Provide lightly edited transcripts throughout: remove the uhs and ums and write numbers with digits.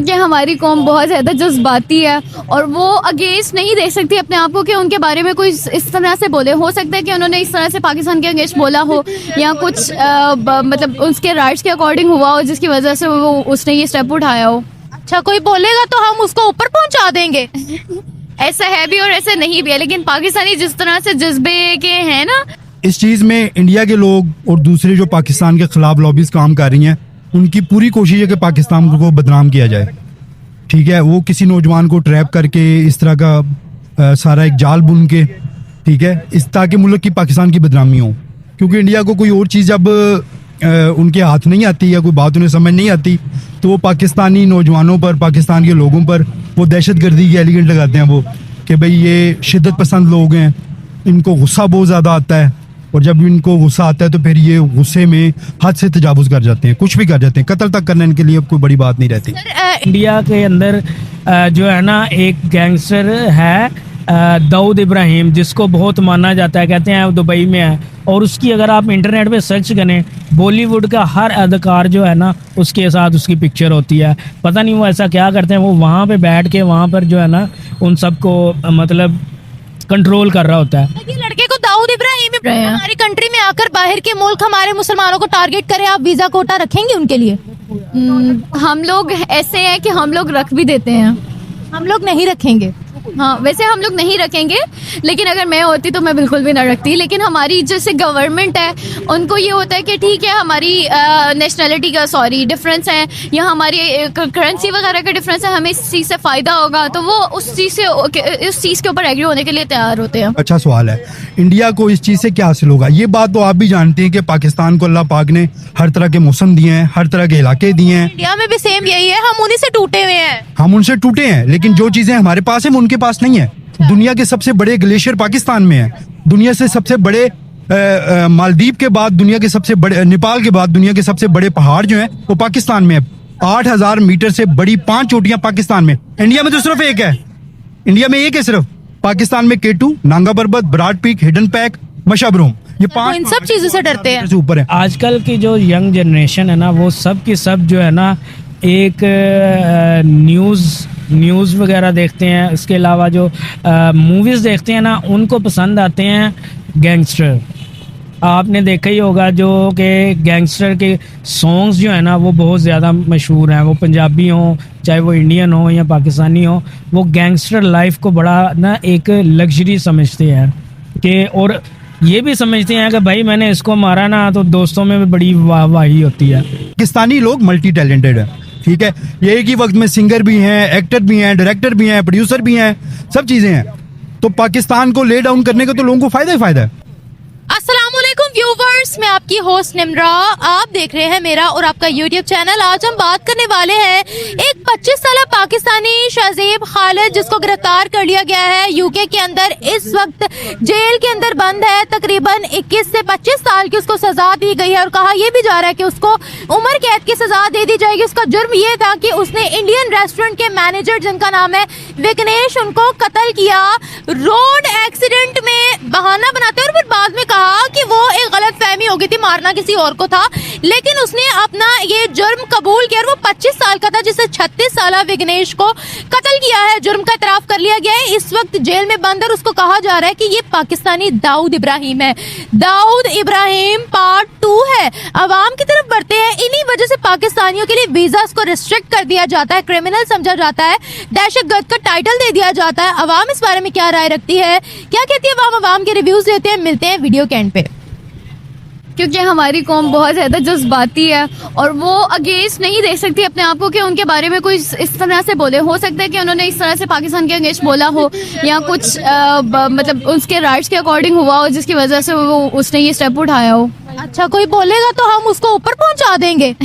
क्योंकि हमारी कौम बहुत ज़्यादा जज्बाती है और वो अगेंस्ट नहीं देख सकती अपने आप को कि उनके बारे में कोई इस तरह से बोले। हो सकता है कि उन्होंने इस तरह से पाकिस्तान के अगेंस्ट बोला हो या कुछ मतलब उसके राइट्स के अकॉर्डिंग हुआ हो जिसकी वजह से वो उसने ये स्टेप उठाया हो। अच्छा, कोई बोलेगा तो हम उसको ऊपर पहुंचा देंगे। ऐसा है भी और ऐसे नहीं भी है, लेकिन पाकिस्तानी जिस तरह से जज्बे के हैं ना, इस चीज़ में इंडिया के लोग और दूसरे जो पाकिस्तान के खिलाफ लॉबीज काम कर रही हैं उनकी पूरी कोशिश है कि पाकिस्तान को बदनाम किया जाए। ठीक है, वो किसी नौजवान को ट्रैप करके इस तरह का सारा एक जाल बुन के, ठीक है, इस ताकि मुल्क की पाकिस्तान की बदनामी हो। क्योंकि इंडिया को कोई और चीज़ जब उनके हाथ नहीं आती या कोई बात उन्हें समझ नहीं आती तो वो पाकिस्तानी नौजवानों पर, पाकिस्तान के लोगों पर वो दहशतगर्दी की एलिगेंट लगाते हैं वो कि भाई ये शिद्दत पसंद लोग हैं, इनको गुस्सा बहुत ज़्यादा आता है और जब इनको गुस्सा आता है तो फिर ये गुस्से में हद से तजावुज़ कर जाते हैं, कुछ भी कर जाते हैं, कत्ल तक करने के लिए कोई बड़ी बात नहीं रहती। इंडिया के अंदर जो है ना एक गैंगस्टर है दाऊद इब्राहिम, जिसको बहुत माना जाता है, कहते हैं वो दुबई में है और उसकी अगर आप इंटरनेट पे सर्च करें बॉलीवुड का हर अदाकार जो है ना उसके साथ उसकी पिक्चर होती है। पता नहीं वो ऐसा क्या करते हैं, वो वहाँ पे बैठ के वहाँ पर जो है ना उन सबको मतलब कंट्रोल कर रहा होता है। ये लड़के को दाऊद इब्राहिम हमारी कंट्री में आकर बाहर के मुल्क हमारे मुसलमानों को टारगेट करे, आप वीजा कोटा रखेंगे उनके लिए? हम लोग ऐसे हैं कि हम लोग रख भी देते हैं। हम लोग नहीं रखेंगे। हाँ, वैसे हम लोग नहीं रखेंगे, लेकिन अगर मैं होती तो मैं बिल्कुल भी ना रखती। लेकिन हमारी जैसे गवर्नमेंट है उनको ये होता है कि ठीक है हमारी नेशनलिटी का डिफरेंस है या हमारी करेंसी वगैरह का डिफरेंस है, हमें इस चीज़ से फ़ायदा होगा तो वो उस चीज़ के ऊपर एग्री होने के लिए तैयार होते हैं। अच्छा सवाल है, इंडिया को इस चीज़ से क्या हासिल होगा? ये बात तो आप भी जानते हैं कि पाकिस्तान को अल्लाह पाक ने हर तरह के मौसम दिए हैं, हर तरह के इलाके दिए हैं। इंडिया में भी सेम यही है, हम उन्हीं से टूटे हुए हैं। हम उनसे टूटे हैं, लेकिन जो चीज़ें हमारे पास हैं वो उनके पास नहीं है। दुनिया के सबसे बड़े ग्लेशियर पाकिस्तान में है, दुनिया से सबसे बड़े मालदीव के बाद, दुनिया के सबसे बड़े नेपाल के बाद दुनिया के सबसे बड़े पहाड़ जो हैं वो पाकिस्तान में है। 8000 मीटर से बड़ी 5 चोटियां पाकिस्तान में। इंडिया में तो सिर्फ एक है, इंडिया में एक है सिर्फ। पाकिस्तान में K2, नांगा पर्वत, ब्राड पीक, हिडन पैक, मशाबरूम, ये 5 इन सब चीजों से डरते हैं। से ऊपर है। आजकल की जो यंग जनरेशन है ना वो सब की सब जो है ना एक न्यूज़ वगैरह देखते हैं, उसके अलावा जो मूवीज़ देखते हैं ना उनको पसंद आते हैं गैंगस्टर। आपने देखा ही होगा जो कि गैंगस्टर के सॉन्ग्स जो है ना वो बहुत ज़्यादा मशहूर हैं, वो पंजाबी हों चाहे वो इंडियन हो या पाकिस्तानी हो, वो गैंगस्टर लाइफ को बड़ा ना एक लग्जरी समझते हैं कि, और ये भी समझते हैं कि भाई मैंने इसको मारा ना तो दोस्तों में भी बड़ी वाहवाही होती है। पाकिस्तानी लोग मल्टी टैलेंटेड है, ठीक है, ये एक ही वक्त में सिंगर भी हैं, एक्टर भी हैं, डायरेक्टर भी हैं, प्रोड्यूसर भी हैं, सब चीजें हैं। तो पाकिस्तान को ले डाउन करने का तो लोगों को फायदा ही फायदा है। अस्सलामुअलैकुम व्यूवर्स, मैं आपकी होस्ट निम्रा, आप देख रहे हैं मेरा और आपका यूट्यूब चैनल। आज हम बात करने वाले हैं एक 25 साल पाकिस्तानी शाहजेब खालिद जिसको गिरफ्तार कर लिया गया है यूके के अंदर। इस वक्त जेल के अंदर बंद है, तकरीबन 21 से 25 साल की उसको सजा दी गई है और कहा यह भी जा रहा है कि उसको उम्र कैद की सजा दे दी जाएगी। उसका जुर्म ये था कि उसने इंडियन रेस्टोरेंट के मैनेजर जिनका नाम है विघ्नेश, उनको कत्ल किया रोड एक्सीडेंट में बहाना बनाते और फिर बाद में कहा कि वो एक गलत फहमी हो गई थी, मारना किसी और को था, लेकिन उसने अपना ये जुर्म कबूल किया और वो 25 साल का था जिससे 36 साल विघ्नेश को कत्ल किया है। जुर्म का इतराफ कर लिया गया है, इस वक्त जेल में बंद है और उसको कहा जा रहा है कि ये पाकिस्तानी दाऊद इब्राहिम है। दाऊद इब्राहिम पार्ट 2 है। अवाम की तरफ बढ़ते हैं, इन्हीं वजह से पाकिस्तानियों के लिए वीजा को रिस्ट्रिक्ट कर दिया जाता है, क्रिमिनल समझा जाता है, दहशतगर्द का टाइटल दे दिया जाता है। अवाम इस बारे में क्या राय रखती है, क्या कहती है अवाम के रिव्यूज लेते हैं, मिलते हैं वीडियो के एंड पे। क्योंकि हमारी कौम बहुत ज़्यादा जज्बाती है और वो अगेंस्ट नहीं देख सकती अपने आप को कि उनके बारे में कोई इस तरह से बोले। हो सकता है कि उन्होंने इस तरह से पाकिस्तान के अगेंस्ट बोला हो या कुछ मतलब उसके राइट्स के अकॉर्डिंग हुआ हो जिसकी वजह से वो उसने ये स्टेप उठाया हो। अच्छा, कोई बोलेगा तो हम उसको ऊपर पहुंचा देंगे।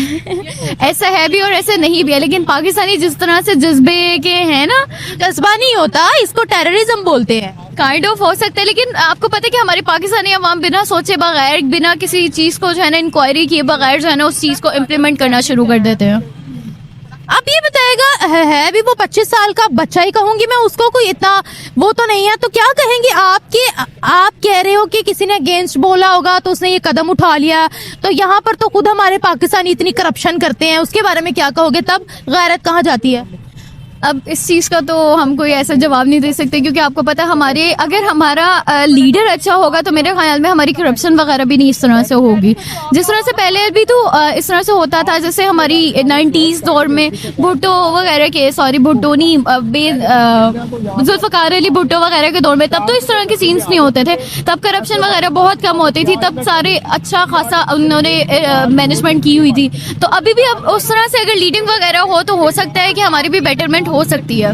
ऐसा है भी और ऐसे नहीं भी है, लेकिन पाकिस्तानी जिस तरह से जज्बे के हैं ना, जज्बा नहीं होता, इसको टेररिज्म बोलते हैं। काइंड ऑफ हो सकता है, लेकिन आपको पता है कि हमारी पाकिस्तानी अवाम बिना सोचे बगैर, बिना किसी चीज़ को जो है ना इंक्वायरी किए बगैर जो है ना उस चीज़ को इम्प्लीमेंट करना शुरू कर देते हैं। अब ये बताएगा है भी वो 25 साल का बच्चा ही कहूंगी मैं उसको, कोई इतना वो तो नहीं है। तो क्या कहेंगे आप कह रहे हो कि किसी ने अगेंस्ट बोला होगा तो उसने ये कदम उठा लिया, तो यहाँ पर तो खुद हमारे पाकिस्तानी इतनी करप्शन करते हैं, उसके बारे में क्या कहोगे? तब गैरत कहाँ जाती है? अब इस चीज़ का तो हम कोई ऐसा जवाब नहीं दे सकते, क्योंकि आपको पता है अगर हमारा लीडर अच्छा होगा तो मेरे ख्याल में हमारी करप्शन वगैरह भी नहीं इस तरह से होगी जिस तरह से पहले भी तो इस तरह से होता था। जैसे हमारी 90s दौर में भुट्टो वगैरह के भुट्टो नहीं जुल्फ़िकार अली भुट्टो वगैरह के दौर में तब तो इस तरह के सीन्स नहीं होते थे, तब करप्शन वगैरह बहुत कम होती थी, तब सारे अच्छा खासा उन्होंने मैनेजमेंट की हुई थी। तो अभी भी अब उस तरह से अगर लीडिंग वगैरह हो तो हो सकता है कि हमारी भी बेटरमेंट हो सकती है।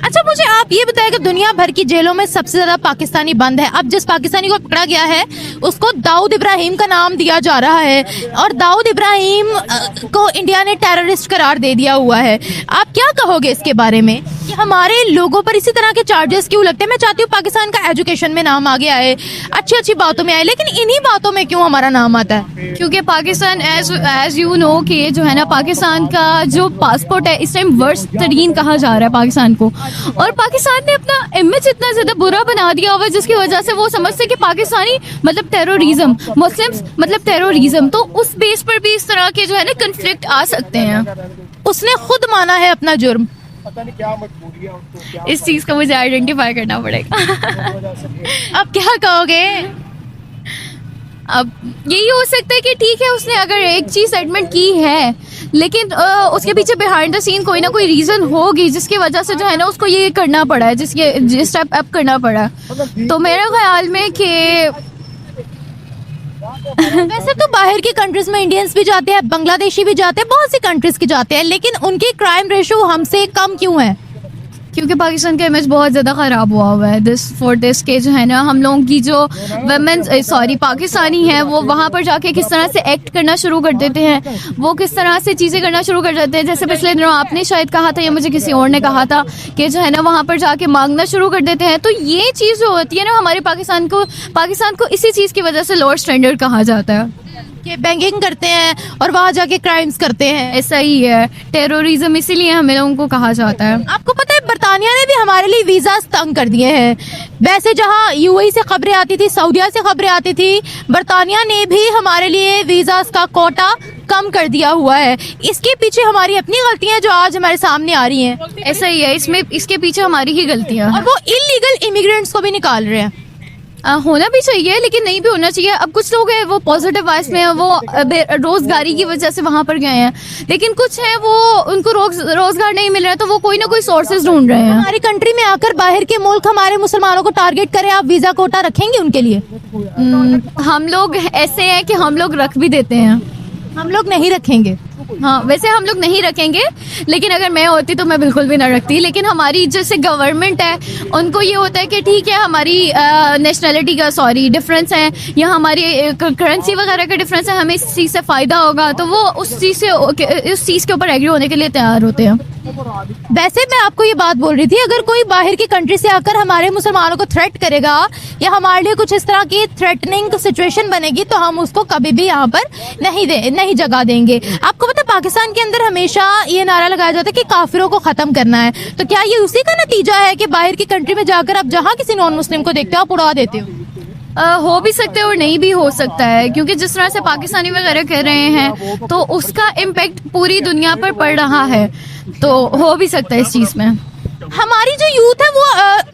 अच्छा, मुझे आप ये बताएं कि दुनिया भर की जेलों में सबसे ज्यादा पाकिस्तानी बंद है। अब जिस पाकिस्तानी को पकड़ा गया है उसको दाऊद इब्राहिम का नाम दिया जा रहा है, और दाऊद इब्राहिम को इंडिया ने टेररिस्ट करार दे दिया हुआ है। आप क्या कहोगे इसके बारे में कि हमारे लोगों पर इसी तरह के चार्जेस क्यों लगते हैं? मैं चाहती हूँ पाकिस्तान का एजुकेशन में नाम आगे आए, अच्छी अच्छी बातों में आए, लेकिन इन्हीं बातों में क्यों हमारा नाम आता है? क्योंकि पाकिस्तान एज यू नो कि जो है ना, पाकिस्तान का जो पासपोर्ट है इस टाइम वर्स्ट तरीन कहा जा रहा है पाकिस्तान को, और पाकिस्तान ने अपना इमेज इतना ज्यादा बुरा बना दिया हुआ जिसकी वजह से वो समझते कि पाकिस्तानी मतलब टेररिज्म, मुस्लिम्स मतलब टेररिज्म, तो उस बेस पर भी इस तरह के जो है ना कन्फ्लिक्ट आ सकते हैं। उसने खुद माना है अपना जुर्म। इस चीज का मुझे आइडेंटिफाई करना पड़ेगा। अब क्या कहोगे? अब यही हो सकता है कि ठीक है उसने अगर एक चीज एडमिट की है, लेकिन उसके पीछे बिहाइंड द सीन कोई ना कोई रीजन होगी जिसकी वजह से जो है ना उसको ये करना पड़ा है, जिस स्टेप अप करना पड़ा। तो मेरे ख्याल में कि वैसे तो बाहर की कंट्रीज में इंडियंस भी जाते हैं, बांग्लादेशी भी जाते हैं, बहुत सी कंट्रीज के जाते हैं, लेकिन उनकी क्राइम रेशो हमसे कम क्यों है? क्योंकि पाकिस्तान का इमेज बहुत ज़्यादा ख़राब हुआ है दिस के जो है ना, हम लोगों की जो पाकिस्तानी हैं वो वहाँ पर जाके किस तरह से एक्ट करना शुरू कर देते हैं, वो किस तरह से चीज़ें करना शुरू कर देते हैं। जैसे पिछले दिनों आपने शायद कहा था या मुझे किसी और ने कहा था कि जो है ना वहाँ पर जाके मांगना शुरू कर देते हैं। तो ये चीज़ जो होती है ना, हमारे पाकिस्तान को इसी चीज़ की वजह से लोअर स्टैंडर्ड कहा जाता है कि बैंकिंग करते हैं और वहाँ जाके क्राइम्स करते हैं। ऐसा ही है, टेररिज्म इसीलिए हमें लोगों को कहा जाता है। आपको पता है बरतानिया ने भी हमारे लिए वीजा तंग कर दिए हैं। वैसे जहाँ यूएई से खबरें आती थी, सऊदीया से खबरें आती थी, बरतानिया ने भी हमारे लिए वीजा का कोटा कम कर दिया हुआ है। इसके पीछे हमारी अपनी गलतियां जो आज हमारे सामने आ रही हैं। ऐसा ही है, इसके पीछे हमारी ही गलतियां, और वो इलीगल इमिग्रेंट्स को भी निकाल रहे हैं। होना भी चाहिए लेकिन नहीं भी होना चाहिए। अब कुछ लोग हैं वो पॉजिटिव वाइज में, वो रोजगारी की वजह से वहां पर गए हैं, लेकिन कुछ है वो उनको रोजगार नहीं मिल रहा है तो वो कोई ना कोई सोर्सेज ढूंढ रहे हैं। हमारी कंट्री में आकर बाहर के मुल्क हमारे मुसलमानों को टारगेट करें, आप वीजा कोटा रखेंगे उनके लिए? हम लोग ऐसे हैं कि हम लोग रख भी देते हैं। हम लोग नहीं रखेंगे। हाँ, वैसे हम लोग नहीं रखेंगे, लेकिन अगर मैं होती तो मैं बिल्कुल भी ना रखती। लेकिन हमारी जैसे गवर्नमेंट है उनको ये होता है कि ठीक है हमारी नेशनलिटी का डिफरेंस है या हमारी करेंसी वगैरह का डिफरेंस है, हमें इस चीज़ से फ़ायदा होगा तो वो उस चीज़ के ऊपर एग्री होने के लिए तैयार होते हैं। वैसे मैं आपको ये बात बोल रही थी, अगर कोई बाहर की कंट्री से आकर हमारे मुसलमानों को थ्रेट करेगा या हमारे लिए कुछ इस तरह की थ्रेटनिंग सिचुएशन बनेगी तो हम उसको कभी भी यहाँ पर नहीं जगह देंगे। आपको पता पाकिस्तान के अंदर हमेशा ये नारा लगाया जाता है कि काफिरों को खत्म करना है, तो क्या ये उसी का नतीजा है कि बाहर की कंट्री में जाकर आप जहाँ किसी नॉन मुस्लिम को देखते हो आप उड़ा देते हो? हो भी सकते हैं और नहीं भी हो सकता है, क्योंकि जिस तरह से पाकिस्तानी वगैरह कर रहे हैं तो उसका इम्पेक्ट पूरी दुनिया पर पड़ रहा है, तो हो भी सकता है इस चीज़ में। हमारी जो यूथ है वो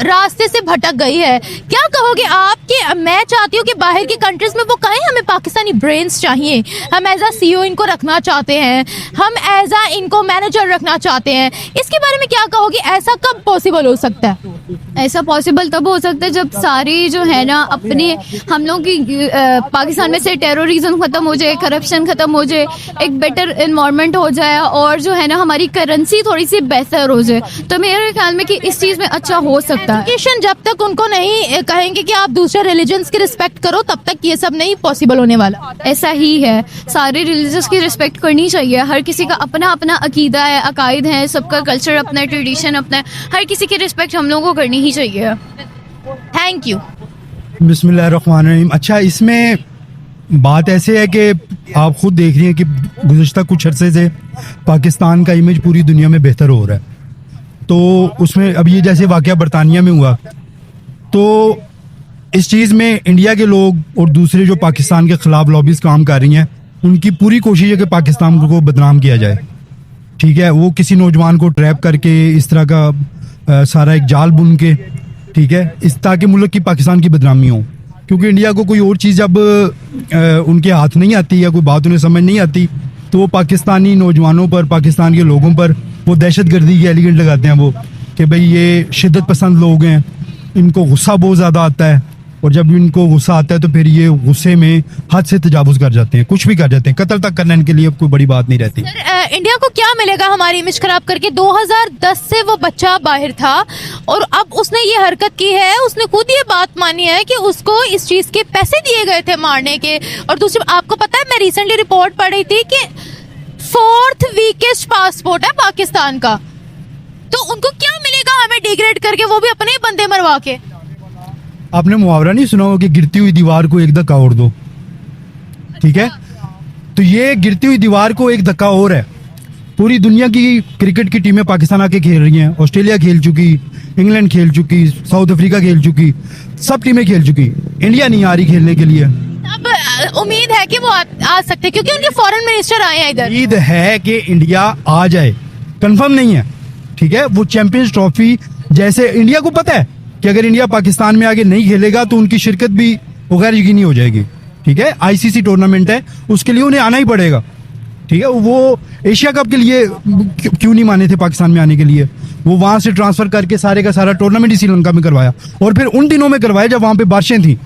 रास्ते से भटक गई है। क्या कहोगे आप कि मैं चाहती हूँ कि बाहर की कंट्रीज में वो कहें हमें पाकिस्तानी ब्रेन्स चाहिए, हम एज आ CEO इनको रखना चाहते हैं, हम एज आ इनको मैनेजर रखना चाहते हैं, इसके बारे में क्या कहोगे? ऐसा कब पॉसिबल हो सकता है? ऐसा पॉसिबल तब हो सकता है जब सारी जो है ना अपने हम लोग की पाकिस्तान में से टेररिज्म खत्म हो जाए, करप्शन खत्म हो जाए, एक बेटर इन्वायरमेंट हो जाए और जो है ना हमारी करेंसी थोड़ी सी बेहतर हो जाए, तो मेरे ख्याल में कि इस चीज़ में अच्छा हो सकता है। एजुकेशन जब तक उनको नहीं कहेंगे कि आप दूसरे रिलीजन्स की रिस्पेक्ट करो तब तक ये सब नहीं पॉसिबल होने वाला। ऐसा ही है, सारे रिलीजन्स की रिस्पेक्ट करनी चाहिए। हर किसी का अपना अपना अकीदा है, अकायद है, सबका कल्चर अपना, ट्रेडिशन अपना है, हर किसी की रिस्पेक्ट हम लोगों को करनी ही चाहिए। Thank you. बिस्मिल्लाहिर्रहमानिर्रहीम। अच्छा, इसमें बात ऐसे है कि आप खुद देख रही हैं कि गुज़िश्ता कुछ अरसे से पाकिस्तान का इमेज पूरी दुनिया में बेहतर हो रहा है। तो उसमें अब ये जैसे वाक़या बरतानिया में हुआ, तो इस चीज़ में इंडिया के लोग और दूसरे जो पाकिस्तान के ख़िलाफ़ लॉबीज़ काम कर रही हैं, उनकी पूरी कोशिश है कि पाकिस्तान को बदनाम किया जाए। ठीक है, वो किसी नौजवान को ट्रैप करके इस तरह का सारा एक जाल बुन के, ठीक है, इस ताकि मुल्क की पाकिस्तान की बदनामी हो। क्योंकि इंडिया को कोई और चीज़ जब उनके हाथ नहीं आती या कोई बात उन्हें समझ नहीं आती, तो वो पाकिस्तानी नौजवानों पर, पाकिस्तान के लोगों पर वो दहशतगर्दी की एलिगेंट लगाते हैं वो कि भाई ये शिद्दत पसंद लोग हैं, इनको गुस्सा बहुत ज़्यादा आता है, और जब इनको गुस्सा आता है तो फिर ये गुस्से में हद से तजावुज़ कर जाते हैं, कुछ भी कर जाते हैं, कत्ल तक करने के लिए कोई बड़ी बात नहीं रहती। सर इंडिया को क्या मिलेगा हमारी इमेज खराब करके? 2010 से वो बच्चा बाहर था और अब उसने ये हरकत की है, उसने खुद ये बात मानी है कि उसको इस चीज के पैसे दिए गए थे मारने के। और दूसरी आपको पता है, मैं रिसेंटली रिपोर्ट पढ़ रही थी कि 4th वीकेस्ट पासपोर्ट है पाकिस्तान का, तो उनको क्या मिलेगा हमें डिग्रेड करके, वो भी अपने ही बंदे मरवा के। आपने मुहावरा नहीं सुना हो कि गिरती हुई दीवार को एक धक्का और दो, ठीक है? तो ये गिरती हुई दीवार को एक धक्का और है। पूरी दुनिया की क्रिकेट की टीमें पाकिस्तान आके खेल रही हैं, ऑस्ट्रेलिया खेल चुकी, इंग्लैंड खेल चुकी, साउथ अफ्रीका खेल चुकी, सब टीमें खेल चुकी, इंडिया नहीं आ रही खेलने के लिए। अब उम्मीद है कि वो आ सकते हैं क्योंकि उनके फॉरेन मिनिस्टर आए हैं इधर। उम्मीद है कि इंडिया आ जाए, कंफर्म नहीं है, ठीक है? वो चैंपियंस ट्रॉफी, जैसे इंडिया को पता है कि अगर इंडिया पाकिस्तान में आगे नहीं खेलेगा तो उनकी शिरकत भी गैर यकीनी हो जाएगी, ठीक है? आईसीसी टूर्नामेंट है, उसके लिए उन्हें आना ही पड़ेगा, ठीक है? वो एशिया कप के लिए क्यों नहीं माने थे पाकिस्तान में आने के लिए? वो वहां से ट्रांसफर करके सारे का सारा टूर्नामेंट ही श्रीलंका में करवाया, और फिर उन दिनों में करवाया जब वहां पे बारिशें थी।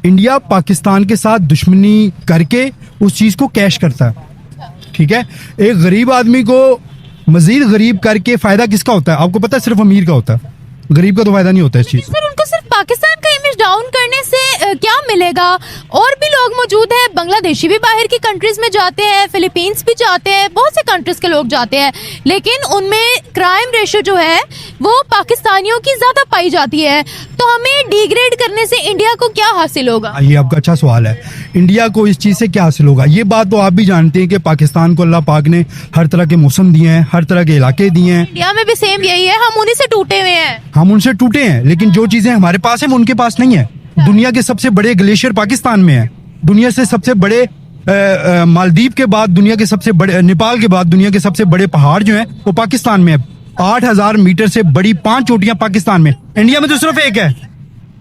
इंडिया पाकिस्तान के साथ दुश्मनी करके उस चीज को कैश करता है, ठीक है? एक गरीब आदमी को मजीद गरीब करके फायदा किसका होता है? आपको पता है, सिर्फ अमीर का होता है, गरीब का तो फायदा नहीं होता इस चीज से। सर उनको सिर्फ पाकिस्तान का इमेज डाउन करने से क्या मिलेगा? और भी लोग मौजूद हैं, बांग्लादेशी भी बाहर की कंट्रीज में जाते हैं, फिलीपींस भी जाते हैं, बहुत से कंट्रीज के लोग जाते हैं, लेकिन उनमें क्राइम रेशियो जो है वो पाकिस्तानियों की ज्यादा पाई जाती है। तो हमें डिग्रेड करने से इंडिया को क्या हासिल होगा? ये आपका अच्छा सवाल है। इंडिया को इस चीज से क्या हासिल होगा? ये बात तो आप भी जानते हैं कि पाकिस्तान को अल्लाह पाक ने हर तरह के मौसम दिए हैं, हर तरह के इलाके दिए हैं। इंडिया में भी सेम यही है, हम उन्हीं से टूटे हुए हैं। हम उनसे टूटे हैं, लेकिन जो चीजें हमारे पास है वो उनके पास नहीं है। दुनिया के सबसे बड़े ग्लेशियर पाकिस्तान में है, दुनिया से सबसे बड़े मालदीव के बाद, दुनिया के सबसे बड़े नेपाल के बाद दुनिया के सबसे बड़े पहाड़ जो हैं वो पाकिस्तान में है। 8000 मीटर से बड़ी 5 चोटियां पाकिस्तान में। इंडिया में तो सिर्फ एक है,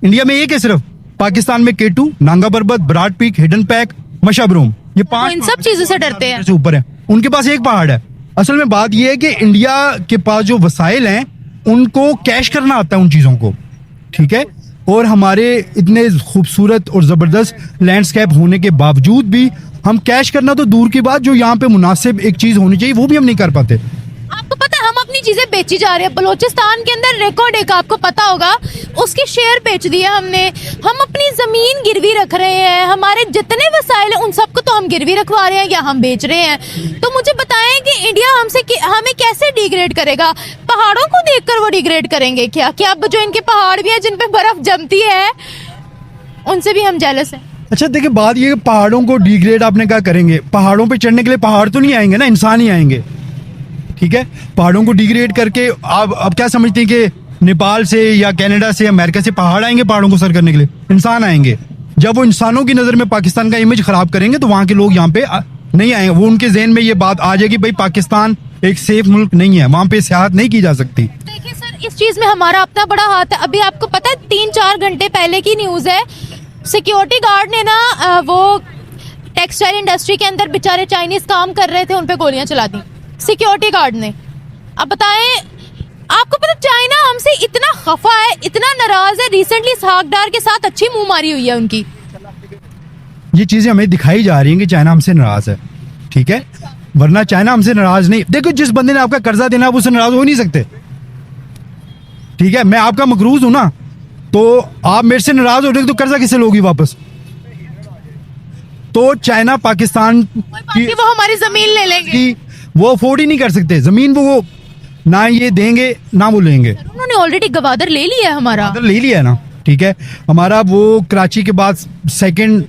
इंडिया में एक है सिर्फ। पाकिस्तान में K2, नांगा पर्वत, ब्राड पीक, हिडन पैक, मशाबरूम, ये 5 इन सब चीजों से डरते हैं। से ऊपर है, उनके पास एक पहाड़ है। असल में बात यह है कि इंडिया के पास जो वसाइल हैं उनको कैश करना आता है उन चीजों को, ठीक है? और हमारे इतने खूबसूरत और जबरदस्त लैंडस्केप होने के बावजूद भी हम कैश करना तो दूर की बात, जो यहाँ पे मुनासिब एक चीज होनी चाहिए वो भी हम नहीं कर पाते। आपको पता है हम अपनी चीजें बेची जा रहे हैं। बलोचिस्तान के अंदर रिकॉर्ड एक आपको पता होगा, उसके शेयर बेच दिए हमने। हम अपनी जमीन गिरवी रख रहे हैं, हमारे जितने वसाइल हैं उन सबको तो हम गिरवी रखवा रहे हैं या हम बेच रहे हैं। तो मुझे बताएं कि इंडिया हमें कैसे डिग्रेड करेगा? पहाड़ों को देखकर वो डिग्रेड करेंगे क्या? कि अब जो इनके पहाड़ भी है जिन पे बर्फ जमती है उनसे भी हम जेलस हैं। अच्छा देखिए, बात ये पहाड़ों को डिग्रेड आपने क्या करेंगे? पहाड़ों पे चढ़ने के लिए पहाड़ तो नहीं आएंगे ना, इंसान ही आएंगे, ठीक है? पहाड़ों को डिग्रेड करके आप अब क्या समझते हैं कि नेपाल से या कनाडा से, अमेरिका से पहाड़ आएंगे पहाड़ों को सर करने के लिए? इंसान आएंगे। जब वो इंसानों की नजर में पाकिस्तान का इमेज खराब करेंगे तो वहां के लोग यहाँ पे नहीं आएंगे। वो उनके जहन में ये बात आ जाएगी, भाई पाकिस्तान एक सेफ मुल्क नहीं है, वहां पे सियाहत नहीं की जा सकती। देखिए सर, इस चीज में हमारा अपना बड़ा हाथ है। अभी आपको पता है 3-4 घंटे पहले की न्यूज है, सिक्योरिटी गार्ड ने ना वो टेक्सटाइल इंडस्ट्री के अंदर बेचारे चाइनीज काम कर रहे थे, उन पे गोलियां चला दी सिक्योरिटी गार्ड ने। अब बताएं, आपको पता चाइना हमसे इतना खफा है, इतना नाराज है। रिसेंटली इसहाक डार के साथ अच्छी मुंह मारी हुई है उनकी। ये चीजें हमें दिखाई जा रही हैं कि चाइना हमसे नाराज है, ठीक है? वरना चाइना हमसे नाराज नहीं। देखो, जिस बंदे ने आपका कर्जा देना आप उससे नाराज हो नहीं सकते, ठीक है? मैं आपका मकरूज हूं ना, तो आप मेरे से नाराज हो रहे तो कर्जा किससे लोगी वापस? तो चाइना पाकिस्तान की वो हमारी जमीन ले लेंगे, वो अफोर्ड ही नहीं कर सकते जमीन, वो ना ये देंगे ना वो लेंगे। उन्होंने ऑलरेडी गवादर ले लिया है, हमारा ले लिया है ना, ठीक है? हमारा वो कराची के बाद सेकंड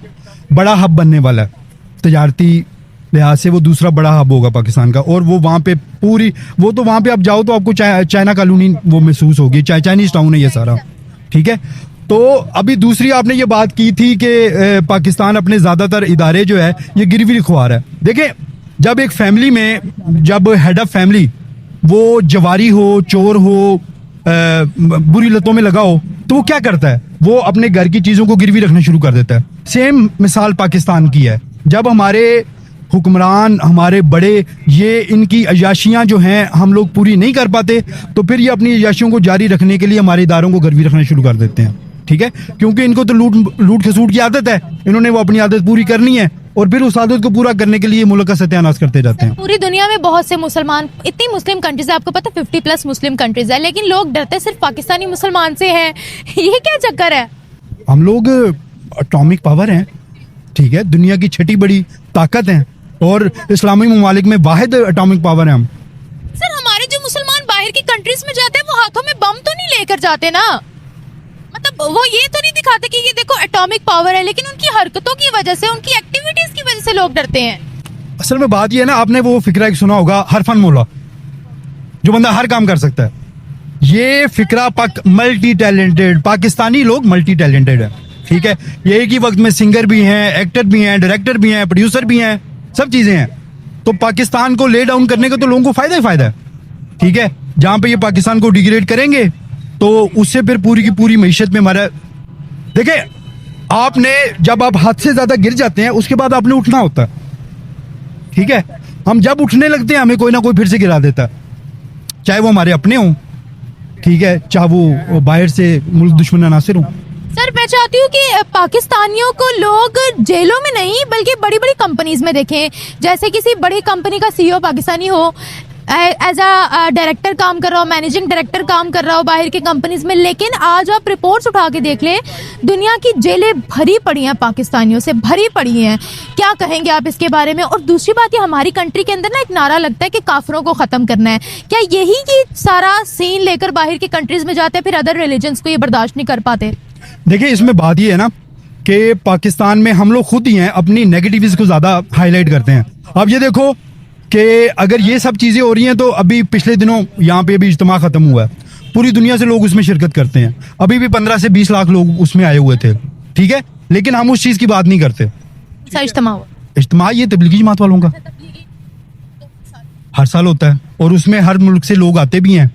बड़ा हब बनने वाला है, तजारती लिहाज से वो दूसरा बड़ा हब होगा पाकिस्तान का। और वो वहाँ पे पूरी, वो तो वहाँ पे आप जाओ तो आपको चाइना कॉलोनी वो महसूस होगी, चाइनीज टाउन है ये सारा, ठीक है। तो अभी दूसरी आपने ये बात की थी कि पाकिस्तान अपने ज़्यादातर इदारे जो है ये गिरवी लिखवा रहा है। देखें, जब एक फैमिली में, जब हेड ऑफ फैमिली वो जवारी हो, चोर हो, बुरी लतों में लगा हो, तो वो क्या करता है, वो अपने घर की चीज़ों को गिरवी रखना शुरू कर देता है। सेम मिसाल पाकिस्तान की है। जब हमारे हुक्मरान, हमारे बड़े, ये इनकी अयाशियाँ जो हैं हम लोग पूरी नहीं कर पाते, तो फिर ये अपनी अयाशियों को जारी रखने के लिए हमारे इदारों को गिरवी रखना शुरू कर देते हैं, ठीक है। क्योंकि इनको तो लूट खसूट की आदत है, इन्होंने वो अपनी आदत पूरी करनी है और फिर उस आदत को पूरा करने के लिए मुल्क का सत्यानाश करते जाते हैं। पूरी दुनिया में बहुत से मुसलमान, इतनी मुस्लिम कंट्रीज है, आपको पता 50+ मुस्लिम कंट्रीज है, लेकिन लोग डरते सिर्फ पाकिस्तानी मुसलमान से हैं। ये क्या चक्कर है? हम लोग एटॉमिक पावर हैं, ठीक है, दुनिया की छठी बड़ी ताकत हैं और इस्लामी ममालिक में वाहिद एटॉमिक पावर है हम। सर, हमारे जो मुसलमान बाहर की कंट्रीज में जाते हैं वो हाथों में बम तो नहीं लेकर जाते ना, मतलब वो ये तो नहीं दिखाते कि ये देखो एटॉमिक पावर है, लेकिन उनकी हरकतों की वजह से, उनकी एक्टिविटीज की वजह से लोग डरते हैं। असल में बात ये है ना, आपने वो फिक्रा एक सुना होगा, हर फन मौला, जो बंदा हर काम कर सकता है। ये फिक्रा मल्टी टैलेंटेड, पाकिस्तानी लोग मल्टी टैलेंटेड है, ठीक है। ये एक ही वक्त में सिंगर भी हैं, एक्टर भी हैं, डायरेक्टर भी हैं, प्रोड्यूसर भी हैं, सब चीजें हैं। तो पाकिस्तान को ले डाउन करने का तो लोगों को फायदा ही फायदा है, ठीक है। जहां पे ये पाकिस्तान को डिग्रेड करेंगे तो उससे फिर पूरी की पूरी मईशत में हमारा, देखिए, आपने जब आप हद से ज्यादा गिर जाते हैं उसके बाद आपने उठना होता है, ठीक है। हम जब उठने लगते हैं हमें कोई ना कोई फिर से गिरा देता है, चाहे वो हमारे अपने हों, ठीक है, चाहे वो बाहर से मुल्क दुश्मन अनासिर हों। सर, मैं चाहती हूँ कि पाकिस्तानियों को लोग जेलों में नहीं बल्कि बड़ी बड़ी कंपनीज में देखें। जैसे किसी बड़ी कंपनी का CEO पाकिस्तानी हो, एज अ डायरेक्टर काम कर रहा हो, मैनेजिंग डायरेक्टर काम कर रहा हो बाहर की कंपनीज में, लेकिन आज आप रिपोर्ट्स उठा के देख लें, दुनिया की जेलें भरी पड़ी हैं, पाकिस्तानियों से भरी पड़ी हैं। क्या कहेंगे आप इसके बारे में? और दूसरी बात, ये हमारी कंट्री के अंदर ना एक नारा लगता है कि काफिरों को ख़त्म करना है। क्या यही ये सारा सीन लेकर बाहर की कंट्रीज में जाते हैं, फिर अदर रिलीजन्स को ये बर्दाश्त नहीं कर पाते? देखिए, इसमें बात ये है ना कि पाकिस्तान में हम लोग खुद ही हैं अपनी नेगेटिविटीज को ज़्यादा हाईलाइट करते हैं। अब ये देखो कि अगर ये सब चीज़ें हो रही हैं तो अभी पिछले दिनों यहाँ पे अभी इज्तिमा ख़त्म हुआ है, पूरी दुनिया से लोग उसमें शिरकत करते हैं, अभी भी 15 से 20 लाख लोग उसमें आए हुए थे, ठीक है। लेकिन हम उस चीज़ की बात नहीं करते। सर, इज्तिमा हुआ, इज्तिमा ये तबलीगी जमात वालों का हर साल होता है और उसमें हर मुल्क से लोग आते भी हैं।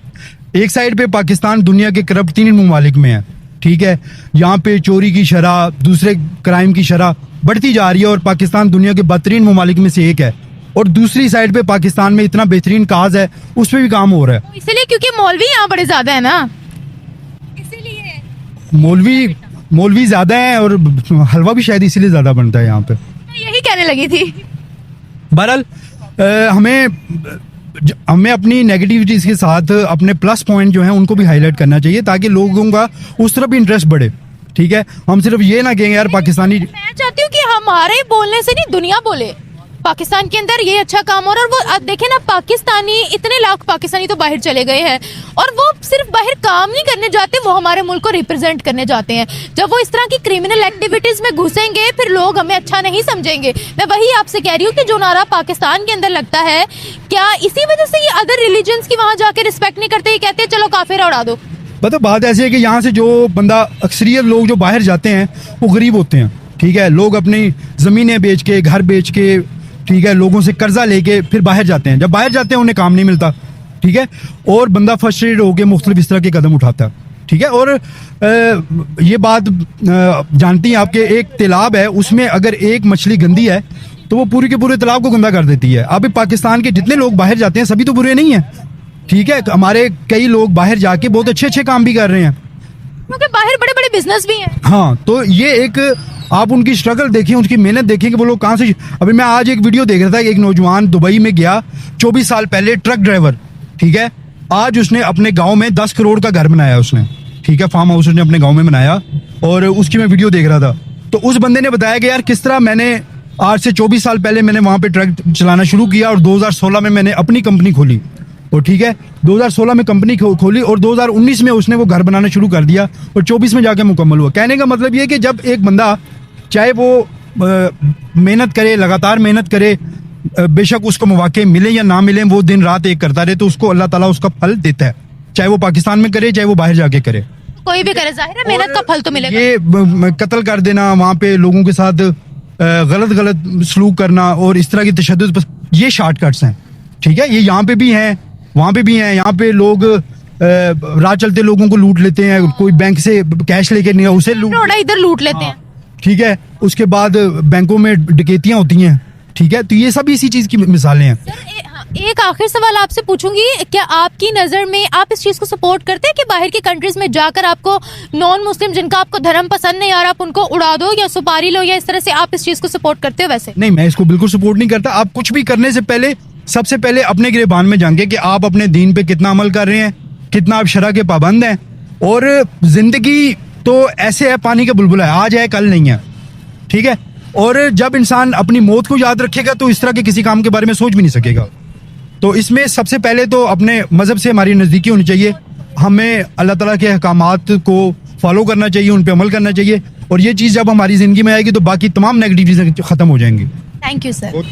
एक साइड पे पाकिस्तान दुनिया के करप्ट 3 ममालिक में है, ठीक है। यहाँ पे चोरी की शरह, दूसरे क्राइम की शरह बढ़ती जा रही है और पाकिस्तान दुनिया के बदतरीन ममालिक में से एक है। और दूसरी साइड पे पाकिस्तान में इतना बेहतरीन काज है, उस पर भी काम हो रहा है। इसलिए क्योंकि मौलवी यहाँ बड़े ज्यादा है ना, इसीलिए मौलवी ज्यादा है और हलवा भी शायद इसीलिए ज्यादा बनता है यहाँ पे। मैं यही कहने लगी थी। बहरहाल हमें अपनी नेगेटिविटीज के साथ अपने प्लस पॉइंट जो हैं उनको भी हाईलाइट करना चाहिए ताकि लोगों का उस तरफ भी इंटरेस्ट बढ़े, ठीक है। हम सिर्फ ये ना कहेंगे यार पाकिस्तानी। मैं चाहती हूँ कि हमारे बोलने से नहीं दुनिया बोले पाकिस्तान के अंदर ये अच्छा काम हो रहा है। और वो देखे ना, पाकिस्तानी, इतने लाख पाकिस्तानी तो बाहर चले गए हैं और वो सिर्फ बाहर काम नहीं करने जाते, वो हमारे मुल्क को रिप्रेजेंट करने जाते हैं। जब वो इस तरह की क्रिमिनल एक्टिविटीज में घुसेंगे फिर लोग हमें अच्छा नहीं समझेंगे। मैं वही आपसे कह रही हूँ कि जो नारा पाकिस्तान के अंदर लगता है, क्या इसी वजह से ये अदर रिलीजन्स की वहाँ जाके रिस्पेक्ट नहीं करते, ये कहते हैं चलो काफिर उड़ा दो? मतलब बात ऐसी है कि यहाँ से जो बंदा, अक्सरियत लोग जो बाहर जाते हैं वो गरीब होते हैं, ठीक है। लोग अपनी ज़मीनें बेच के, घर बेच के, ठीक है, लोगों से कर्जा लेके फिर बाहर जाते हैं। जब बाहर जाते हैं उन्हें काम नहीं मिलता, ठीक है, और बंदा फ्रस्ट्रेटेड होकर मुख्तलिफ इस तरह के कदम उठाता है, ठीक है। और ये बात जानती हैं आपके, एक तालाब है, उसमें अगर एक मछली गंदी है तो वो पूरे के पूरे तालाब को गंदा कर देती है। अभी पाकिस्तान के जितने लोग बाहर जाते हैं सभी तो बुरे नहीं हैं, ठीक है। हमारे कई लोग बाहर जाके बहुत अच्छे अच्छे काम भी कर रहे हैं, क्योंकि बाहर बड़े बड़े बिजनेस भी हैं। हाँ, तो ये एक आप उनकी स्ट्रगल देखें, उनकी मेहनत देखें कि वो लोग कहाँ से। अभी मैं आज एक वीडियो देख रहा था, एक नौजवान दुबई में गया 24 साल पहले, ट्रक ड्राइवर, ठीक है। आज उसने अपने गांव में 10 करोड़ का घर बनाया उसने, ठीक है, फार्म हाउस उसने अपने गांव में बनाया। और उसकी मैं वीडियो देख रहा था तो उस बंदे ने बताया कि यार किस तरह मैंने आज से 24 साल पहले मैंने वहाँ पे ट्रक चलाना शुरू किया और 2016 में मैंने अपनी कंपनी खोली, और ठीक है 2016 में कंपनी खोली और 2019 में उसने वो घर बनाना शुरू कर दिया और 24 में जाके मुकम्मल हुआ। कहने का मतलब ये कि जब एक बंदा, चाहे वो मेहनत करे, लगातार मेहनत करे, बेशक उसको मौके मिले या ना मिले, वो दिन रात एक करता रहे तो उसको अल्लाह ताला उसका फल देता है, चाहे वो पाकिस्तान में करे चाहे वो बाहर जाके करे। कोई भी करे, जाहिर है मेहनत का फल तो मिलेगा। ये कत्ल कर देना, वहाँ पे लोगों के साथ गलत सलूक करना और इस तरह की तशद्दुद, ये शॉर्टकट्स हैं, ठीक है। ये यहाँ पे भी हैं, वहाँ पे भी हैं। यहाँ पे लोग राह चलते लोगों को लूट लेते हैं, कोई बैंक से कैश लेके नहीं उसे लूट, इधर लूट लेते हैं। ठीक है। उसके बाद बैंकों में डकैतियां होती हैं, ठीक है। तो ये सब इसी चीज की मिसालें हैं। एक आखिर सवाल आपसे पूछूंगी, क्या आपकी नजर में आप इस चीज को सपोर्ट करते हैं कि बाहर की कंट्रीज में जाकर आपको नॉन मुस्लिम जिनका आपको धर्म पसंद नहीं आ रहा आप उनको उड़ा दो या सुपारी लो, या इस तरह से आप इस चीज को सपोर्ट करते हो? वैसे नहीं, मैं इसको बिल्कुल सपोर्ट नहीं करता। आप कुछ भी करने से पहले सबसे पहले अपने गिरेबान में जाएंगे कि आप अपने दीन पे कितना अमल कर रहे हैं, कितना आप शरा के पाबंद हैं। और जिंदगी तो ऐसे है, पानी का बुलबुला है, आज है कल नहीं है, ठीक है। और जब इंसान अपनी मौत को याद रखेगा तो इस तरह के किसी काम के बारे में सोच भी नहीं सकेगा। तो इसमें सबसे पहले तो अपने मजहब से हमारी नज़दीकी होनी चाहिए, हमें अल्लाह ताला के अहकामात को फॉलो करना चाहिए, उन पे अमल करना चाहिए। और ये चीज़ जब हमारी ज़िंदगी में आएगी तो बाकी तमाम नेगेटिव चीज़ें ख़त्म हो जाएंगी। Thank you sir.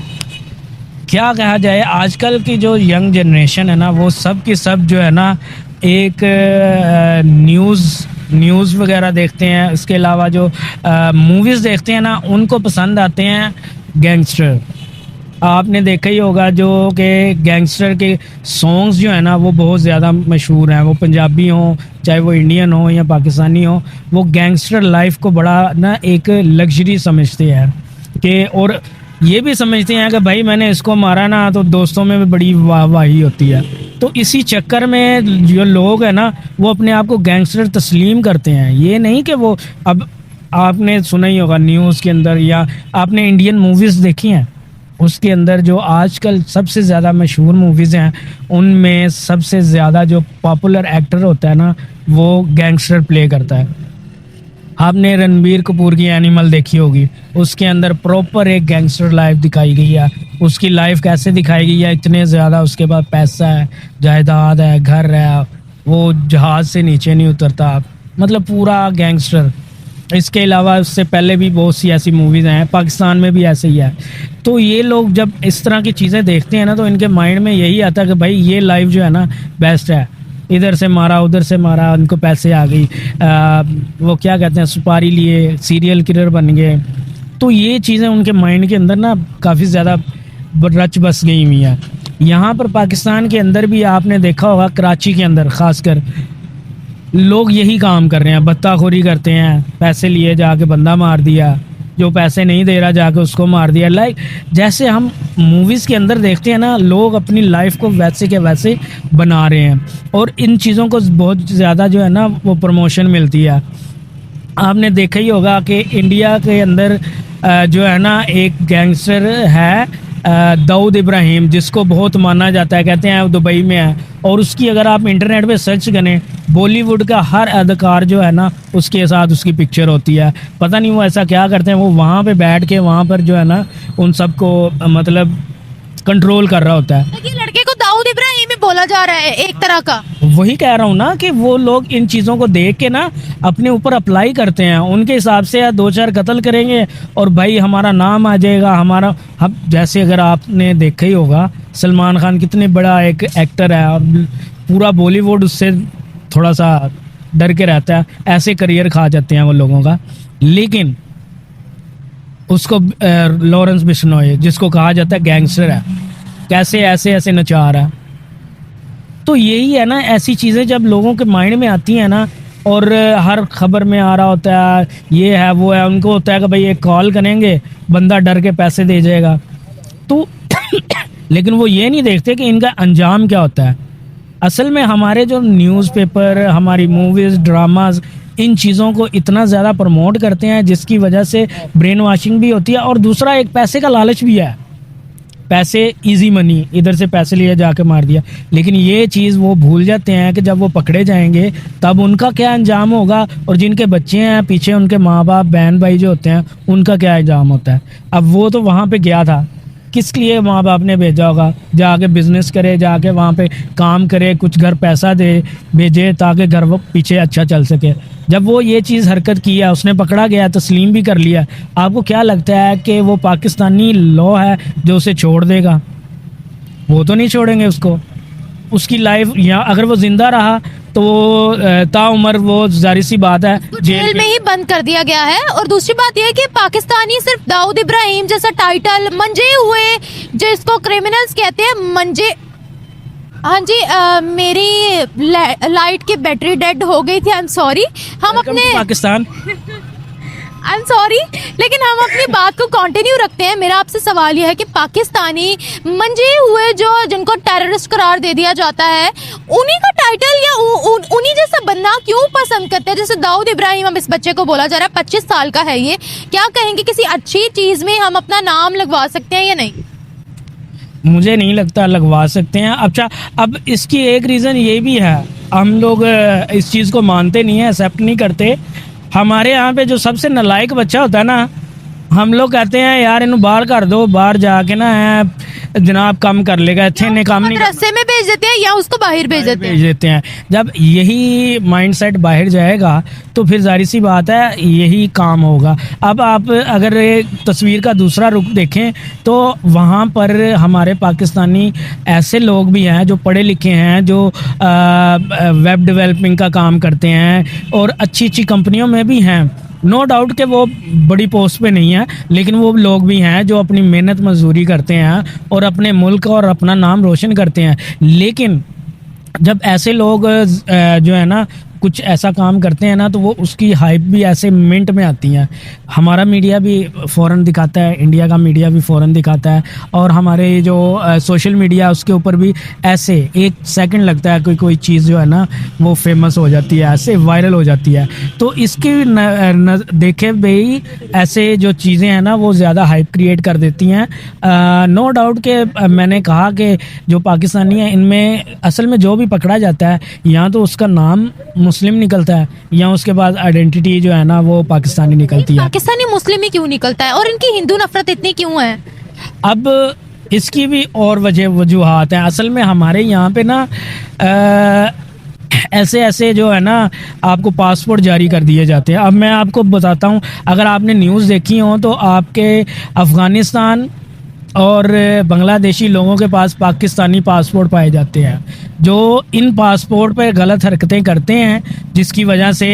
क्या कहा जाए, आजकल की जो यंग जनरेशन है ना, वो सब की सब जो है ना एक न्यूज़ वगैरह देखते हैं, इसके अलावा जो मूवीज़ देखते हैं ना, उनको पसंद आते हैं गैंगस्टर। आपने देखा ही होगा जो कि गैंगस्टर के सॉन्ग्स जो है ना वो बहुत ज़्यादा मशहूर हैं, वो पंजाबी हों चाहे वो इंडियन हो या पाकिस्तानी हो, वो गैंगस्टर लाइफ को बड़ा ना एक लग्जरी समझते हैं कि, और ये भी समझते हैं कि भाई मैंने इसको मारा ना तो दोस्तों में भी बड़ी वाहवाही होती है। तो इसी चक्कर में जो लोग हैं ना वो अपने आप को गैंगस्टर तस्लीम करते हैं। ये नहीं कि वो, अब आपने सुना ही होगा न्यूज़ के अंदर या आपने इंडियन मूवीज़ देखी हैं, उसके अंदर जो आजकल सबसे ज़्यादा मशहूर मूवीज़ हैं उनमें सबसे ज़्यादा जो पॉपुलर एक्टर होता है ना वो गैंगस्टर प्ले करता है। आपने रणबीर कपूर की एनिमल देखी होगी, उसके अंदर प्रॉपर एक गैंगस्टर लाइफ दिखाई गई है। उसकी लाइफ कैसे दिखाई गई है, इतने ज़्यादा उसके पास पैसा है, जायदाद है, घर है, वो जहाज़ से नीचे नहीं उतरता, मतलब पूरा गैंगस्टर। इसके अलावा उससे पहले भी बहुत सी ऐसी मूवीज़ हैं, पाकिस्तान में भी ऐसे ही है। तो ये लोग जब इस तरह की चीज़ें देखते हैं ना तो इनके माइंड में यही आता है कि भाई ये लाइफ जो है ना बेस्ट है, इधर से मारा उधर से मारा, उनको पैसे आ गई, वो क्या कहते हैं सुपारी लिए, सीरियल किलर बन गए। तो ये चीज़ें उनके माइंड के अंदर ना काफ़ी ज़्यादा रच बस गई हुई हैं। यहाँ पर पाकिस्तान के अंदर भी आपने देखा होगा, कराची के अंदर ख़ासकर लोग यही काम कर रहे हैं, बत्ताखोरी करते हैं, पैसे लिए जाके बंदा मार दिया, जो पैसे नहीं दे रहा जाके उसको मार दिया। लाइक जैसे हम मूवीज़ के अंदर देखते हैं ना, लोग अपनी लाइफ को वैसे के वैसे बना रहे हैं और इन चीज़ों को बहुत ज़्यादा जो है ना वो प्रमोशन मिलती है। आपने देखा ही होगा कि इंडिया के अंदर जो है ना एक गैंगस्टर है दाऊद इब्राहिम, जिसको बहुत माना जाता है, कहते हैं वो दुबई में है, और उसकी अगर आप इंटरनेट पे सर्च करें बॉलीवुड का हर अदाकार जो है ना उसके साथ उसकी पिक्चर होती है। पता नहीं वो ऐसा क्या करते हैं, वो वहाँ पे बैठ के वहाँ पर जो है ना उन सबको मतलब कंट्रोल कर रहा होता है। ये लड़के को दाऊद इब्राहिम ही बोला जा रहा है एक तरह का। वही कह रहा हूँ ना कि वो लोग इन चीज़ों को देख के ना अपने ऊपर अप्लाई करते हैं, उनके हिसाब से या 2-4 कत्ल करेंगे और भाई हमारा नाम आ जाएगा, हमारा हम जैसे अगर आपने देखा ही होगा सलमान खान कितने बड़ा एक एक्टर है और पूरा बॉलीवुड उससे थोड़ा सा डर के रहता है, ऐसे करियर खा जाते हैं वो लोगों का। लेकिन उसको लॉरेंस बिश्नोई जिसको कहा जाता है गैंगस्टर है, कैसे ऐसे ऐसे नचा रहा है। तो यही है ना, ऐसी चीज़ें जब लोगों के माइंड में आती हैं ना और हर खबर में आ रहा होता है ये है वो है, उनको होता है कि भाई एक कॉल करेंगे बंदा डर के पैसे दे जाएगा। तो लेकिन वो ये नहीं देखते कि इनका अंजाम क्या होता है। असल में हमारे जो न्यूज़पेपर, हमारी मूवीज़, ड्रामाज इन चीज़ों को इतना ज़्यादा प्रमोट करते हैं जिसकी वजह से ब्रेन वॉशिंग भी होती है और दूसरा एक पैसे का लालच भी है, पैसे इजी मनी, इधर से पैसे लिए जाके मार दिया। लेकिन ये चीज़ वो भूल जाते हैं कि जब वो पकड़े जाएंगे तब उनका क्या अंजाम होगा और जिनके बच्चे हैं पीछे उनके माँ बाप बहन भाई जो होते हैं उनका क्या अंजाम होता है। अब वो तो वहाँ पे गया था, किस लिए माँ बाप ने भेजा होगा, जाके बिजनेस करे, जाके वहाँ पे काम करे, कुछ घर पैसा दे भेजे ताकि घर वो पीछे अच्छा चल सके। जब वो ये चीज़ हरकत किया, उसने पकड़ा गया, तस्लीम भी कर लिया, आपको क्या लगता है कि वो पाकिस्तानी लॉ है जो उसे छोड़ देगा? वो तो नहीं छोड़ेंगे उसको। उसकी लाइफ यहाँ अगर वो ज़िंदा रहा तो ताउम्र वो जारी सी बात है जेल में ही बंद कर दिया गया है। और दूसरी बात यह है कि पाकिस्तानी सिर्फ दाऊद इब्राहिम जैसा टाइटल, मंजे हुए जिसको क्रिमिनल्स कहते हैं, मंजे। हाँ जी, मेरी लाइट की बैटरी डेड हो गई थी, आई एम सॉरी। हम अपने पाकिस्तान आई एम सॉरी, लेकिन हम अपनी बात को कंटिन्यू रखते हैं। मेरा आपसे सवाल यह है कि पाकिस्तानी मंजे हुए जो जिनको टेररिस्ट करार दे दिया जाता है, उन्हीं का टाइटल या उन्हीं जैसा बनना क्यों पसंद करते हैं? जैसे दाऊद इब्राहिम, अब इस बच्चे को बोला जा रहा है 25 साल का है ये, क्या कहेंगे किसी अच्छी चीज़ में हम अपना नाम लगवा सकते हैं या नहीं? मुझे नहीं लगता लगवा सकते हैं। अच्छा, अब इसकी एक रीज़न ये भी है, हम लोग इस चीज़ को मानते नहीं हैं, एक्सेप्ट नहीं करते। हमारे यहाँ पे जो सबसे नालायक बच्चा होता है ना, हम लोग कहते हैं यार इन्हें बाहर कर दो, बाहर जाके ना जनाब काम कर लेगा, अच्छे ने काम नहीं मदरसे में भेज देते हैं या उसको बाहर भेज देते हैं। जब यही माइंडसेट बाहर जाएगा तो फिर जाहिर सी बात है यही काम होगा। अब आप अगर तस्वीर का दूसरा रुख देखें तो वहाँ पर हमारे पाकिस्तानी ऐसे लोग भी हैं जो पढ़े लिखे हैं, जो वेब डेवलपिंग का काम करते हैं और अच्छी अच्छी कंपनियों में भी हैं। नो डाउट कि वो बड़ी पोस्ट पे नहीं है, लेकिन वो लोग भी हैं जो अपनी मेहनत मजदूरी करते हैं और अपने मुल्क और अपना नाम रोशन करते हैं। लेकिन जब ऐसे लोग जो है ना कुछ ऐसा काम करते हैं ना, तो वो उसकी हाइप भी ऐसे मिनट में आती हैं। हमारा मीडिया भी फ़ौरन दिखाता है, इंडिया का मीडिया भी फ़ौरन दिखाता है, और हमारे जो सोशल मीडिया उसके ऊपर भी ऐसे 1 सेकंड लगता है कोई चीज़ जो है ना वो फेमस हो जाती है, ऐसे वायरल हो जाती है। तो इसके देखे भाई ऐसे जो चीज़ें हैं ना वो ज़्यादा हाइप क्रिएट कर देती हैं। नो डाउट कि मैंने कहा कि जो पाकिस्तानी हैं इनमें असल में जो भी पकड़ा जाता है या तो उसका नाम मुस्लिम निकलता है या उसके बाद आइडेंटिटी जो है ना वो पाकिस्तानी निकलती है। पाकिस्तानी मुस्लिम ही क्यों निकलता है और इनकी हिंदू नफरत इतनी क्यों है? अब इसकी भी और वजूहात हैं। असल में हमारे यहाँ पे ना ऐसे ऐसे जो है ना आपको पासपोर्ट जारी कर दिए जाते हैं। अब मैं आपको बताता हूँ, अगर आपने न्यूज़ देखी हो तो आपके अफ़गानिस्तान और बांग्लादेशी लोगों के पास पाकिस्तानी पासपोर्ट पाए जाते हैं, जो इन पासपोर्ट पे गलत हरकतें करते हैं, जिसकी वजह से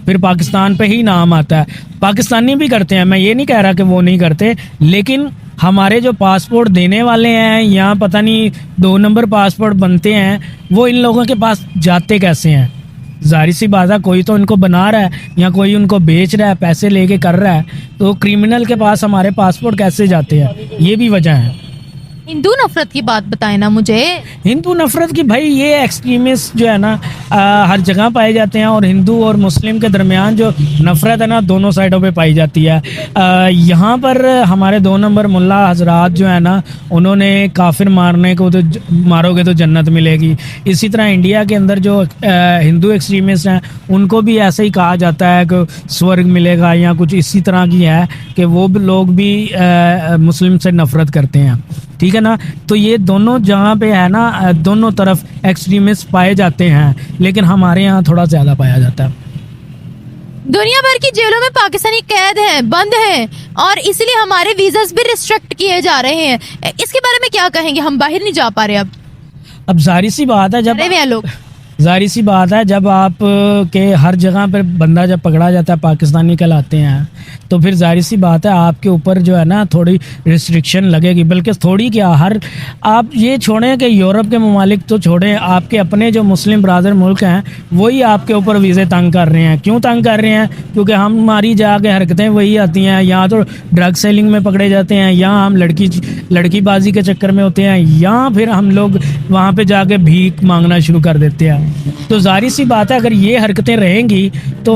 फिर पाकिस्तान पे ही नाम आता है। पाकिस्तानी भी करते हैं, मैं ये नहीं कह रहा कि वो नहीं करते, लेकिन हमारे जो पासपोर्ट देने वाले हैं यहाँ पता नहीं 2 नंबर पासपोर्ट बनते हैं, वो इन लोगों के पास जाते कैसे हैं? जाहिर सी बात है कोई तो इनको बना रहा है या कोई उनको बेच रहा है, पैसे लेके कर रहा है, तो क्रिमिनल के पास हमारे पासपोर्ट कैसे जाते हैं? ये भी वजह है। हिंदू नफरत की बात बताए ना मुझे। हिंदू नफरत की भाई ये एक्सट्रीमिस्ट जो है ना हर जगह पाए जाते हैं, और हिंदू और मुस्लिम के दरमियान जो नफरत है ना दोनों साइडों पे पाई जाती है। यहाँ पर हमारे 2 नंबर मुल्ला हजरात जो है ना उन्होंने काफिर मारने को तो मारोगे तो जन्नत मिलेगी। इसी तरह इंडिया के अंदर जो हिंदू एक्सट्रीमिस्ट हैं उनको भी ऐसे ही कहा जाता है कि स्वर्ग मिलेगा या कुछ इसी तरह की है कि वो भी लोग भी मुस्लिम से नफरत करते हैं, ठीक है ना। तो ये दोनों जहाँ पे है ना दोनों तरफ एक्सट्रीमिस्ट पाए जाते हैं, लेकिन हमारे यहाँ थोड़ा ज़्यादा पाया जाता है। दुनिया भर की जेलों में पाकिस्तानी कैद हैं, बंद हैं, और इसलिए हमारे वीज़ास भी रिस्ट्रिक्ट किए जा रहे हैं। इसके बारे में क्या कहेंगे? हम बाहर नहीं जा पा रहे अब जाहिर सी बात है, जाहिर सी बात है जब आप के हर जगह पर बंदा जब पकड़ा जाता है पाकिस्तानी कहलाते हैं, तो फिर जाहिर सी बात है आपके ऊपर जो है ना थोड़ी रिस्ट्रिक्शन लगेगी। बल्कि थोड़ी क्या, हर आप ये छोड़ें कि यूरोप के ममालिक तो छोड़ें, आपके अपने जो मुस्लिम ब्रादर मुल्क हैं वही आपके ऊपर वीज़े तंग कर रहे हैं। क्यों तंग कर रहे हैं? क्योंकि हमारी जाके हरकतें वही आती हैं, या तो ड्रग सेलिंग में पकड़े जाते हैं, या हम लड़कीबाजी के चक्कर में होते हैं, या फिर हम लोग वहाँ पर जाके भीख मांगना शुरू कर देते हैं। तो जाहिर सी बात है अगर ये हरकतें रहेंगी तो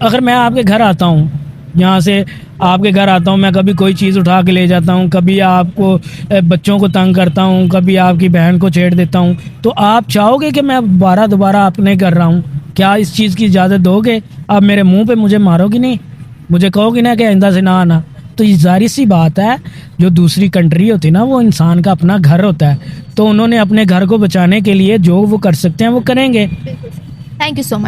अगर मैं आपके घर आता हूँ, यहाँ से आपके घर आता हूँ, मैं कभी कोई चीज़ उठा के ले जाता हूँ, कभी आपको बच्चों को तंग करता हूँ, कभी आपकी बहन को छेड़ देता हूँ, तो आप चाहोगे कि मैं दोबारा अपने कर रहा हूँ? क्या इस चीज़ की इजाज़त दोगे? आप मेरे मुंह पे मुझे मारोगी नहीं, मुझे कहोगी ना कि आइंदा से ना आना। तो ये जाहिर सी बात है जो दूसरी कंट्री होती है ना वो इंसान का अपना घर होता है, तो उन्होंने अपने घर को बचाने के लिए जो वो कर सकते हैं वो करेंगे। Thank you so much.